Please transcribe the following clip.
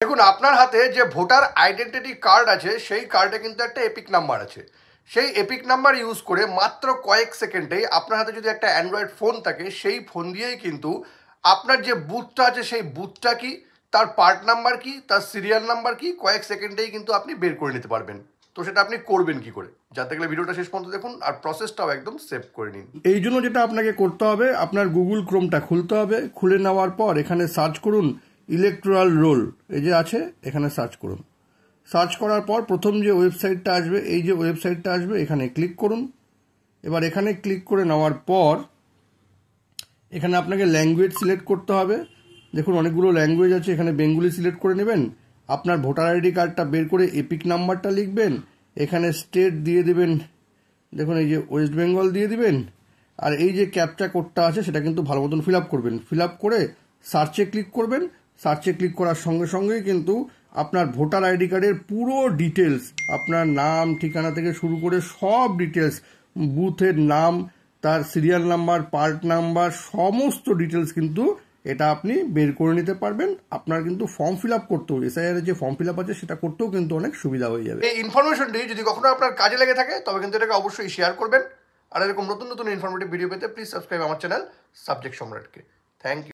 দেখুন, আপনার হাতে যে ভোটার আইডেন্টিটি কার্ড আছে সেই কার্ডে কিন্তু একটা এপিক নাম্বার আছে। সেই এপিক নাম্বার ইউজ করে মাত্র কয়েক সেকেন্ডেই আপনার হাতে যদি একটা অ্যান্ড্রয়েড ফোন থাকে সেই ফোন দিয়েই কিন্তু আপনার যে বুথটা আছে সেই বুথটা কি, তার পার্ট নাম্বার কি, তার সিরিয়াল নাম্বার কি, কয়েক সেকেন্ডেই কিন্তু আপনি বের করে নিতে পারবেন। তো সেটা আপনি করবেন কি করে, যাতে গেলে ভিডিওটা শেষ পর্যন্ত দেখুন আর প্রসেসটাও একদম সেভ করে নিন। এই জন্য যেটা আপনাকে করতে হবে, আপনার গুগল ক্রোমটা খুলতে হবে। খুলে নেওয়ার পর এখানে সার্চ করুন ইলেকটোরাল রোল, এই যে আছে এখানে সার্চ করুন। সার্চ করার পর প্রথম যে ওয়েবসাইটটা আসবে, এই যে ওয়েবসাইটটা আসবে এখানে ক্লিক করুন। এবার এখানে ক্লিক করে নেওয়ার পর এখানে আপনাকে ল্যাঙ্গুয়েজ সিলেক্ট করতে হবে। দেখুন অনেকগুলো ল্যাঙ্গুয়েজ আছে, এখানে বেঙ্গলি সিলেক্ট করে নেবেন। আপনার ভোটার আইডি কার্ডটা বের করে এপিক নাম্বারটা লিখবেন, এখানে স্টেট দিয়ে দেবেন, দেখুন এই যে ওয়েস্ট বেঙ্গল দিয়ে দিবেন। আর এই যে ক্যাপচা কোডটা আছে সেটা কিন্তু ভালো মতন ফিল আপ করবেন। ফিল আপ করে সার্চে ক্লিক করবেন। সার্চে ক্লিক করার সঙ্গে সঙ্গেই কিন্তু আপনার ভোটার আইডি কার্ডের পুরো ডিটেলস, আপনার নাম ঠিকানা থেকে শুরু করে সব ডিটেলস, বুথের নাম, তার সিরিয়াল নাম্বার, পার্ট নাম্বার, সমস্ত ডিটেলস কিন্তু এটা আপনি বের করে নিতে পারবেন। আপনার কিন্তু ফর্ম ফিল আপ করতেও, এসআইআর এর যে ফর্ম ফিল আপ আছে সেটা করতেও কিন্তু অনেক সুবিধা হয়ে যাবে। এই ইনফরমেশনটি যদি কখনো আপনার কাজে লেগে থাকে তবে কিন্তু এটাকে অবশ্যই শেয়ার করবেন। আর এরকম নতুন নতুন ইনফরমেটিভ ভিডিও পেতে প্লিজ সাবস্ক্রাইব আমার চ্যানেল সাবজেক্ট সম্রাটকে। Thank you.